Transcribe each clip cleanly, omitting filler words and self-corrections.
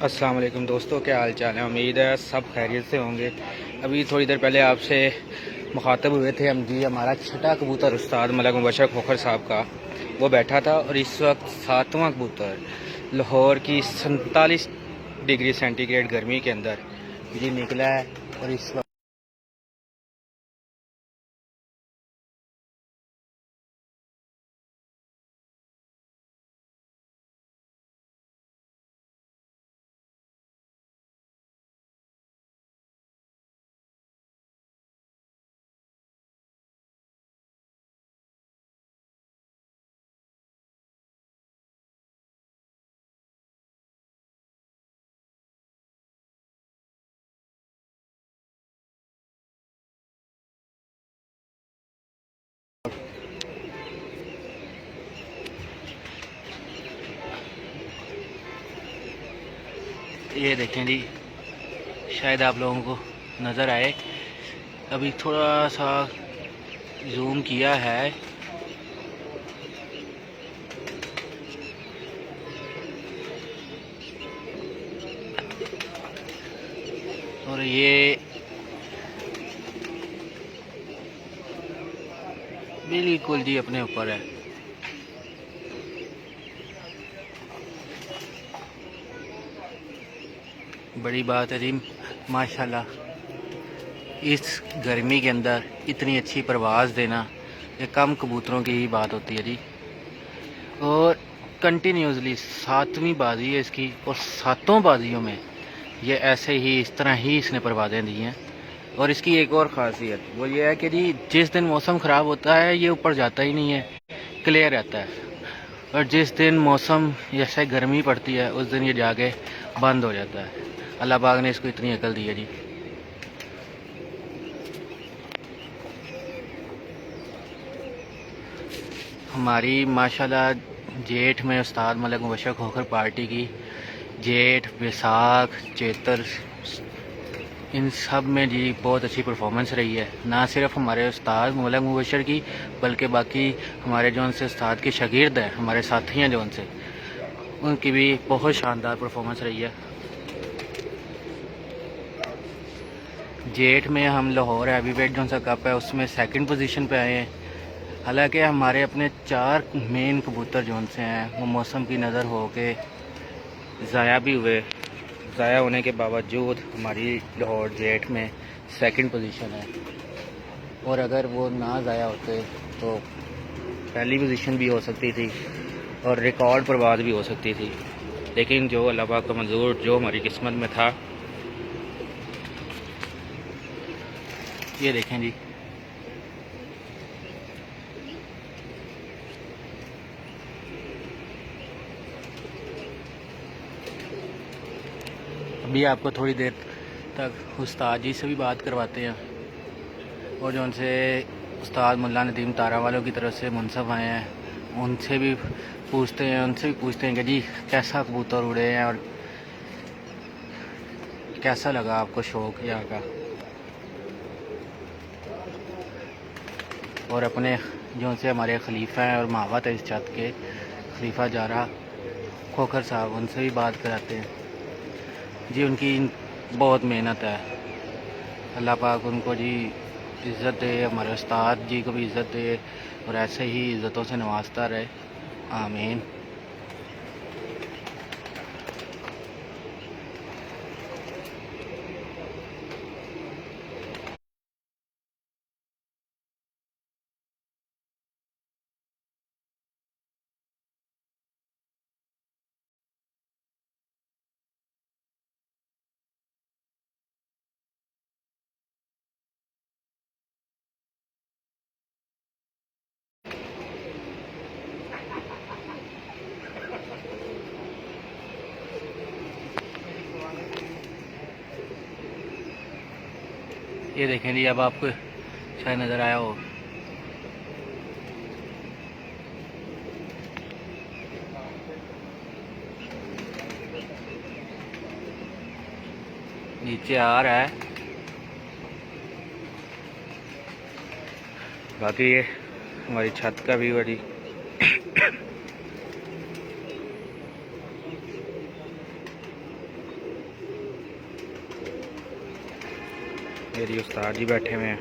अस्सलाम वालेकुम दोस्तों, क्या हाल चाल है। उम्मीद है सब खैरियत से होंगे। अभी थोड़ी देर पहले आपसे मुखातब हुए थे हम जी। हमारा छठा कबूतर उस्ताद मलिक मुबशर खोखर साहब का वो बैठा था और इस वक्त 7वां कबूतर लाहौर की 47 डिग्री सेंटीग्रेड गर्मी के अंदर जी निकला है। और इस वक्त ये देखें जी, शायद आप लोगों को नज़र आए। अभी थोड़ा सा जूम किया है। और ये बिल्कुल जी अपने ऊपर है। बड़ी बात है जी, माशाल्लाह। इस गर्मी के अंदर इतनी अच्छी परवाज़ देना ये कम कबूतरों की ही बात होती है जी। और कंटिन्यूसली 7वीं बाजी है इसकी, और 7 बाजियों में ये ऐसे ही इस तरह ही इसने परवाज़ें दी हैं। और इसकी एक और ख़ासियत वो ये है कि जी जिस दिन मौसम ख़राब होता है ये ऊपर जाता ही नहीं है, क्लियर रहता है। और जिस दिन मौसम जैसे गर्मी पड़ती है उस दिन ये जाके बंद हो जाता है। अल्लाह पाक ने इसको इतनी अकल दी है जी। हमारी माशाल्लाह जेठ में उस्ताद मलिक मुबशर खोखर पार्टी की जेठ, बैसाख, चैतर, इन सब में जी बहुत अच्छी परफॉर्मेंस रही है। ना सिर्फ हमारे उस्ताद मलिक मुबशर की बल्कि बाकी हमारे जो उनसे उस्ताद के शागिर्द हैं, हमारे साथी हैं जो उनसे, उनकी भी बहुत शानदार परफॉर्मेंस रही है। जेठ में हम लाहौर हैवीवेट जो सा कप है उसमें सेकंड पोजीशन पे आए हैं। हालांकि हमारे अपने 4 मेन कबूतर जो से हैं वो मौसम की नज़र हो के ज़ाया भी हुए। ज़ाया होने के बावजूद हमारी लाहौर जेठ में सेकंड पोजीशन है। और अगर वो ना ज़ाया होते तो पहली पोजीशन भी हो सकती थी और रिकॉर्ड परवाज़ भी हो सकती थी। लेकिन जो अल्लाह पाक का मंजूर, जो हमारी किस्मत में था। ये देखें जी, अभी आपको थोड़ी देर तक उस्ताद जी से भी बात करवाते हैं। और जो उनसे उस्ताद मुल्ला नदीम तारा वालों की तरफ से मुनसब आए हैं उनसे भी पूछते हैं कि जी कैसा कबूतर उड़े हैं और कैसा लगा आपको शौक़ यहाँ का। और अपने जो उनसे हमारे खलीफा हैं और मावत है इस छत के, खलीफा जारा खोखर साहब, उनसे भी बात कराते हैं जी। उनकी बहुत मेहनत है। अल्लाह पाक उनको जी इज़्ज़त दे, हमारे उस्ताद जी को भी इज़्ज़त दे और ऐसे ही इज़्ज़तों से नवाजता रहे। आमीन। ये देखें जी, अब आपको शायद नज़र आया हो, नीचे आ रहा है। बाकी ये हमारी छत का व्यू है जी। मेरी उस्ताद जी बैठे हुए हैं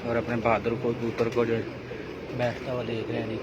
और अपने बहादुर को कबूतर को जो बैठता हुआ देख रहे हैं जी।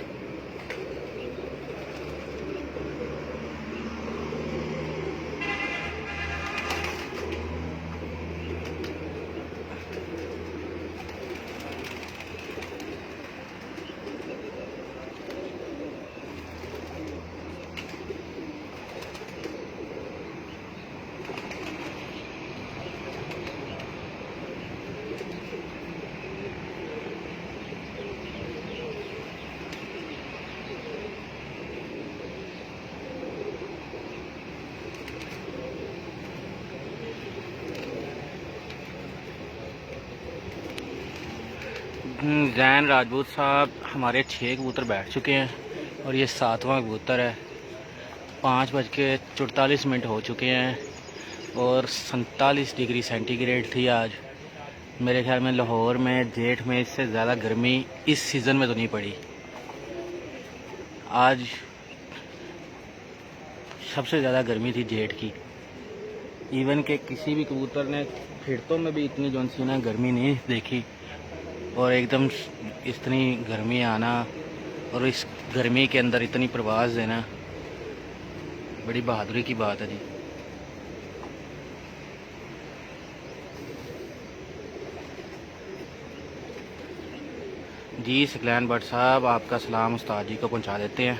जैन राजपूत साहब हमारे 6 कबूतर बैठ चुके हैं और ये 7वां कबूतर है। 5:44 हो चुके हैं और 47 डिग्री सेंटीग्रेड थी आज। मेरे ख्याल में लाहौर में जेठ में इससे ज़्यादा गर्मी इस सीज़न में तो नहीं पड़ी। आज सबसे ज़्यादा गर्मी थी जेठ की। इवन के किसी भी कबूतर ने फिरतों में भी इतनी जो सी ना गर्मी नहीं देखी और एकदम इतनी गर्मी आना और इस गर्मी के अंदर इतनी प्रवास देना बड़ी बहादुरी की बात है जी। जी सकलैन भट्ट साहब आपका सलाम उस्ताद जी को पहुंचा देते हैं।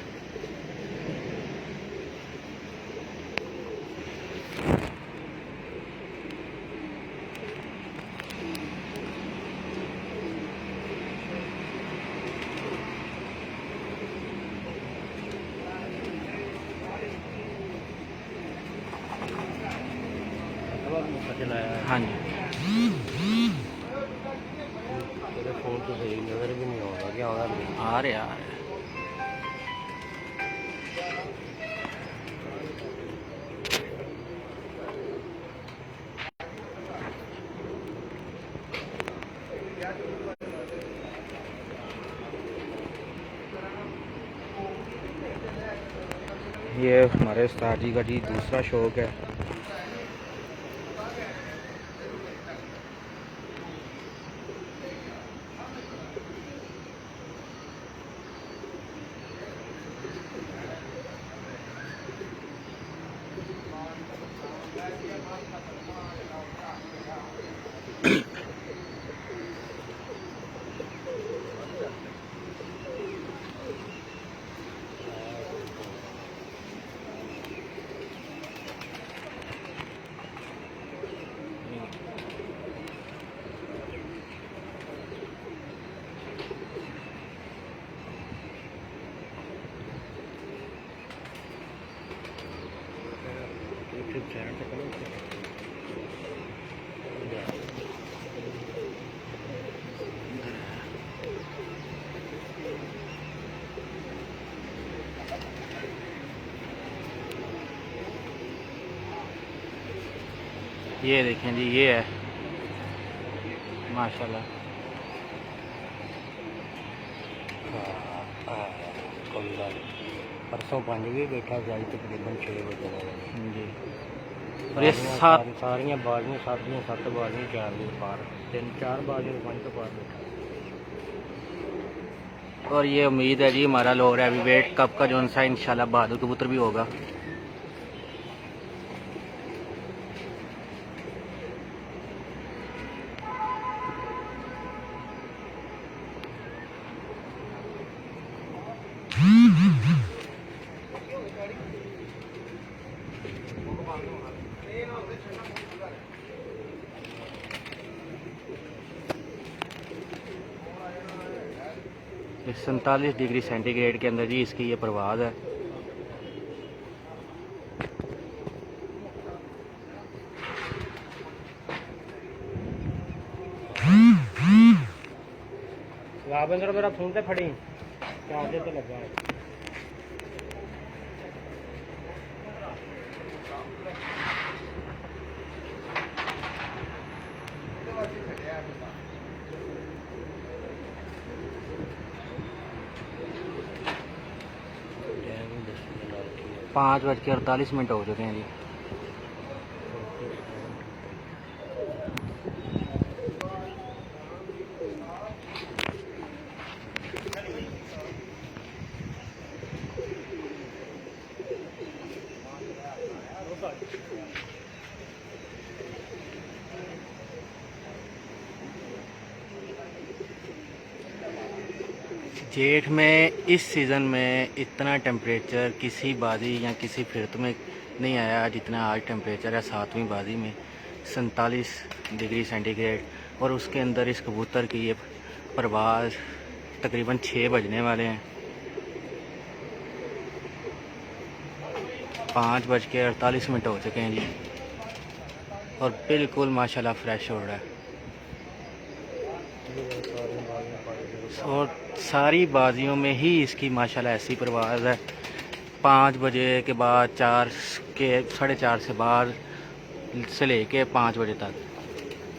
हाँ जी तेरे फोन तो सही नजर भी नहीं होगा क्या होगा आ रहे आ रहे। ये हमारे उस्ताद जी का जी दूसरा शौक है। ये देखें जी ये है माशाल्लाह। परसों 5 बजे बैठा जाए तकरीबन 6 बजे जी। और ये सारियाँ बाजियाँ 7 बाजियाँ 4 बजे पार 3-4 बाजियाँ 5 तो पार बैठा। और ये उम्मीद है जी हमारा लाहौर हैवी वेट कप का जो सा इंशाल्लाह बहादुर कबूतर भी होगा। ये 47 डिग्री सेंटीग्रेड के अंदर जी इसकी ये परवाज़ है। वाबंदर मेरा फोन तो फड़ी चार्जर तो लगा है। 5:48 हो चुके हैं जी। जेठ में इस सीज़न में इतना टेम्परेचर किसी बाजी या किसी फिरत में नहीं आया जितना आज टेम्परेचर है 7वीं बाजी में 47 डिग्री सेंटीग्रेड। और उसके अंदर इस कबूतर की ये परवाज़ तकरीबन 6 बजने वाले हैं। 5:48 हो चुके हैं जी और बिल्कुल माशाल्लाह फ्रेश हो रहा है। और सारी बाजियों में ही इसकी माशाल्लाह ऐसी परवाज़ है। 5 बजे के बाद 4:30 से बाद से लेके 5 बजे तक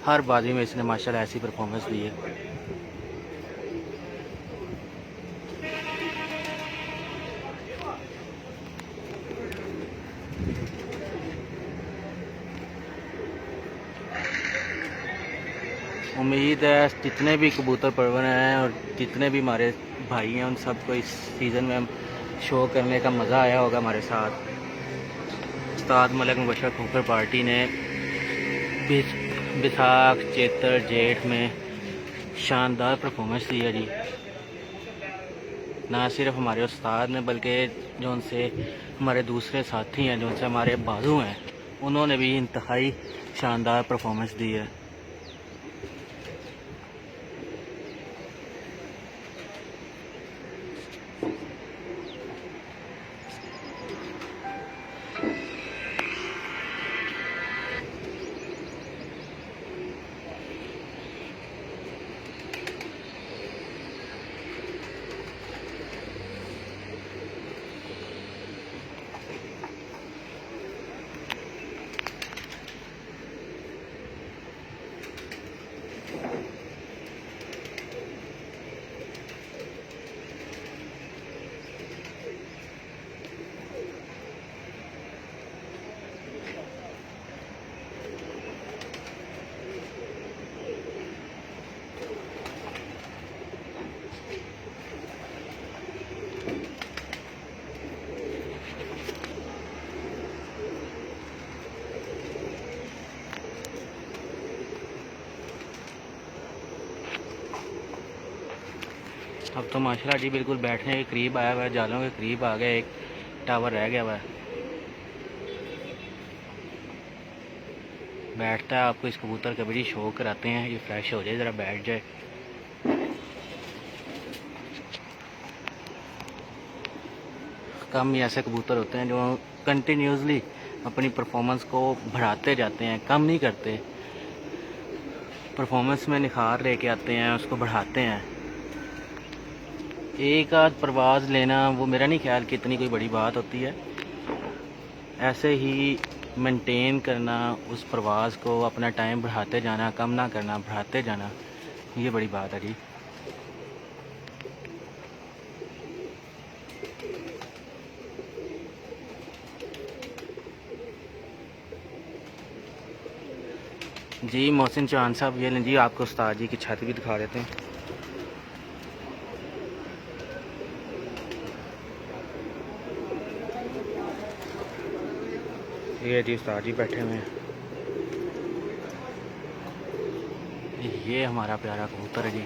हर बाजी में इसने माशाल्लाह ऐसी परफॉर्मेंस दी है। उम्मीद है जितने भी कबूतर परवर हैं और जितने भी हमारे भाई हैं उन सबको इस सीज़न में शो करने का मज़ा आया होगा हमारे साथ। उस्ताद मलिक मुबशर खोखर पार्टी ने बैसाख चैत्र जेठ में शानदार परफॉर्मेंस दी है जी। ना सिर्फ हमारे उस्ताद ने बल्कि जो उनसे हमारे दूसरे साथी हैं, जो उनसे हमारे बाजू हैं, उन्होंने भी इंतहाई शानदार परफॉर्मेंस दी है। अब तो माशाल्लाह जी बिल्कुल बैठने के करीब आया हुआ है, जालों के करीब आ गया। एक टावर रह गया हुआ है। बैठता है, आपको इस कबूतर का बड़ी शौक कराते हैं, ये फ्रेश हो जाए, ज़रा बैठ जाए। कम ही ऐसे कबूतर होते हैं जो कंटिन्यूसली अपनी परफॉर्मेंस को बढ़ाते जाते हैं, कम नहीं करते, परफॉर्मेंस में निखार लेके आते हैं, उसको बढ़ाते हैं। एक आध परवाज़ लेना वो मेरा नहीं ख्याल कि इतनी कोई बड़ी बात होती है। ऐसे ही मेंटेन करना, उस परवाज़ को अपना टाइम बढ़ाते जाना, कम ना करना, बढ़ाते जाना, ये बड़ी बात है जी। जी मोहसिन चौहान साहब, ये लें जी, आपको उस्ताद जी की छत भी दिखा देते हैं। ये जी उस्ताद जी बैठे हुए हैं। ये हमारा प्यारा कबूतर है जी,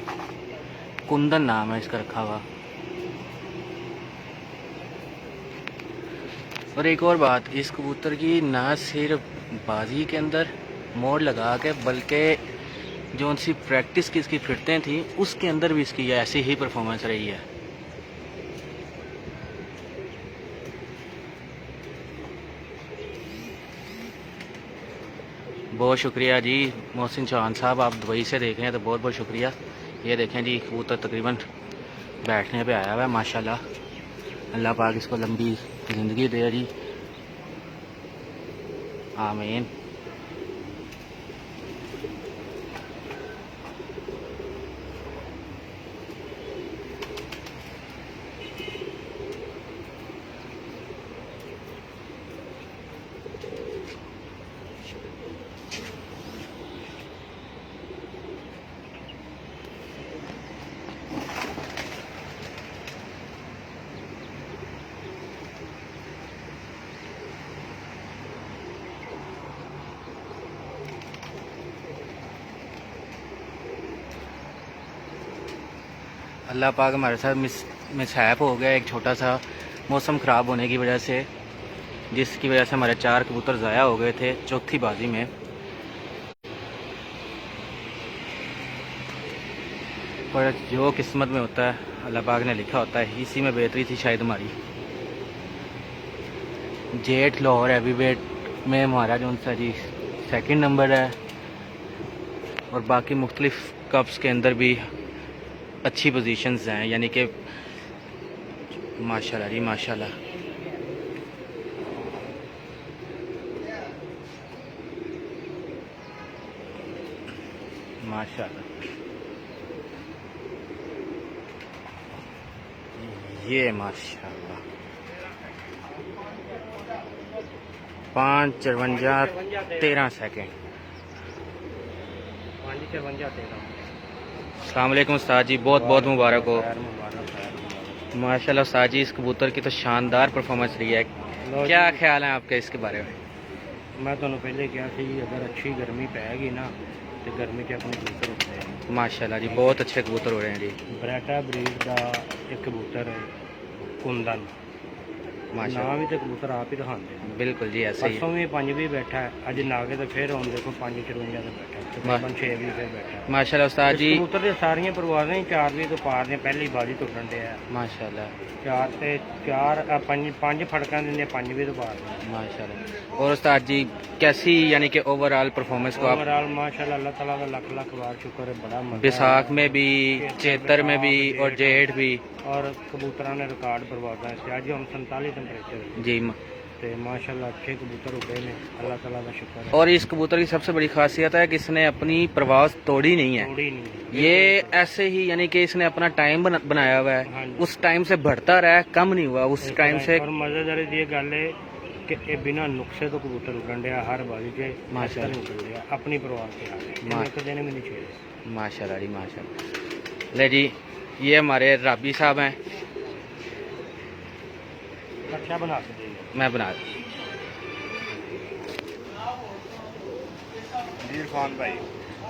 कुंदन नाम है इसका रखा हुआ। और एक और बात, इस कबूतर की ना सिर्फ बाजी के अंदर मोड़ लगा के, बल्कि जो उनकी प्रैक्टिस की इसकी फिरतें थी उसके अंदर भी इसकी ऐसी ही परफॉर्मेंस रही है। बहुत शुक्रिया जी मोहसिन चौहान साहब, आप दुबई से देख रहे हैं तो बहुत बहुत शुक्रिया। ये देखें जी कबूतर तकरीबन बैठने पे आया हुआ है माशाल्लाह। अल्लाह पाक इसको लंबी ज़िंदगी दे जी, आमीन। अल्लाह पाक हमारे साथ मिसहैप हो गया एक छोटा सा, मौसम ख़राब होने की वजह से, जिसकी वजह से हमारे 4 कबूतर ज़ाया हो गए थे चौथी बाजी में। पर जो किस्मत में होता है अल्लाह पाक ने लिखा होता है, इसी में बेहतरी थी शायद हमारी। जेट लाहौर हैवी वेट में हमारा जो सा जी 2nd नंबर है, और बाकी मुख्तलिफ कप्स के अंदर भी अच्छी पोजीशंस हैं, यानी कि माशाल्लाह जी माशाल्लाह। माशाल्लाह ये माशाल्लाह 5:54 13 सेकेंड। 5:54 अस्सलाम वालेकुम उस्ताद जी, बहुत बहुत मुबारक हो। माशाल्लाह उस्ताद जी, इस कबूतर की तो शानदार परफॉर्मेंस रही है, क्या ख्याल है आपके इसके बारे में? मैं तो पहले क्या थी, अगर अच्छी गर्मी पैगी ना तो गर्मी च अपने कबूतर होते हैं। माशाल्लाह जी, बहुत अच्छे कबूतर हो रहे हैं जी। बरेटा ब्रीड का एक कबूतर है कुंदन, नाम भी तो कबूतर आप ही दिखाते हैं। बिल्कुल जी, ऐसे ही परसों भी 5 भी बैठा है, अज नागे तो फिर हम देखो 5:54 से बैठा है, तकरीबन 6 भी फिर बैठा है। माशाल्लाह उस्ताद जी, कबूतर दी सारियां परवाज़ें 4 भी तो पार ने, पहली बाजी टुटन दे है। माशाल्लाह 4 ते 4 5 फड़कां दिंदे, 5 भी तो पार ने। माशाल्लाह। और उस्ताद जी कैसी यानी कि ओवरऑल परफॉर्मेंस को आप ओवरऑल माशाल्लाह अल्लाह ताला का लाख लाख बार शुक्र है, बड़ा मजा है। बैसाख में भी, चेतर में भी और जेठ भी, और कबूतरा ने रिकॉर्ड परवाज़ा है। आज हम 47 टेम्परेचर जी। तो माशाल्लाह अच्छे कबूतर उड़े ने, अल्लाह ताला का शुक्र है। और इस कबूतर की सबसे बड़ी खासियत है कि इसने अपनी परवाज़ तोड़ी नहीं है, थोड़ी नहीं है। ये ऐसे ही यानी कि इसने अपना टाइम बनाया हुआ हाँ है, जी। उस टाइम से बढ़ता रहा है, कम नहीं हुआ उस टाइम से। और मजेदार ये गल है कि ये बिना नुक्से तो कबूतर उड़न दिया, हर बाजी के माशाल्लाह उड़न दिया, अपनी परवाह से आ गए, एक दिन भी नहीं छेड़े। माशाल्लाह जी माशाल्लाह। ले जी, ये हमारे राबी साहब हैं, अच्छा बना के देंगे। मैं बना इरफान भाई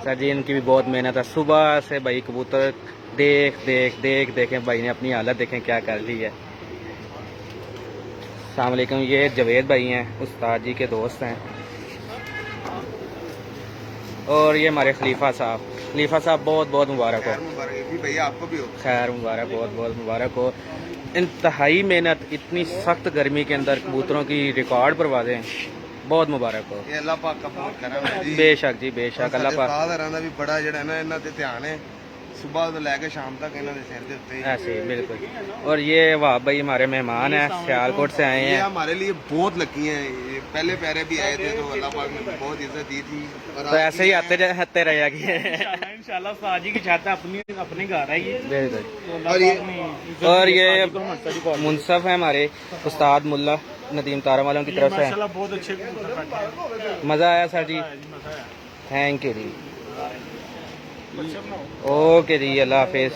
सर जी, इनकी भी बहुत मेहनत है, सुबह से भाई कबूतर देखें भाई ने अपनी हालत देखें क्या कर ली है। अस्सलाम वालेकुम, ये जवेद भाई हैं, उस्ताद जी के दोस्त हैं। और ये हमारे खलीफा साहब बहुत बहुत मुबारक हो। भैया आपको भी हो खैर मुबारक, बहुत बहुत मुबारक हो। इंतहाई मेहनत, इतनी सख्त गर्मी के अंदर कबूतरों की रिकॉर्ड परवाज़ें, बहुत मुबारक हो। ये अल्लाह पाक का बहुत करम है जी। बेशक जी बेशक, अल्लाह पाक ਦਾ ਵੀ ਬੜਾ ਜਿਹੜਾ ਨਾ ਇਹਨਾਂ ਤੇ ਧਿਆਨ ਹੈ, सुबह तो लैके शाम तक इन्होंने सिर के उत्ते ऐसे ही बिल्कुल। और ये वाह भाई हमारे मेहमान हैं, सियालकोट से आए ये हैं। हमारे लिए बहुत लकी हैं, ये पहले पैरे भी आए थे तो अल्लाह पाक ने बहुत इज्जत दी थी। और तो ऐसे ही आते रहे कि इंशाल्लाह साजी की छाता अपनी घर है ये। बिल्कुल। और और ये मुनसफ है हमारे उस्ताद मुल्ला नदीम तारा वालों की तरफ से। माशाल्लाह बहुत अच्छे मज़ा आया sir ji, thank you ji. Okay ji, अल्लाह हाफिज़।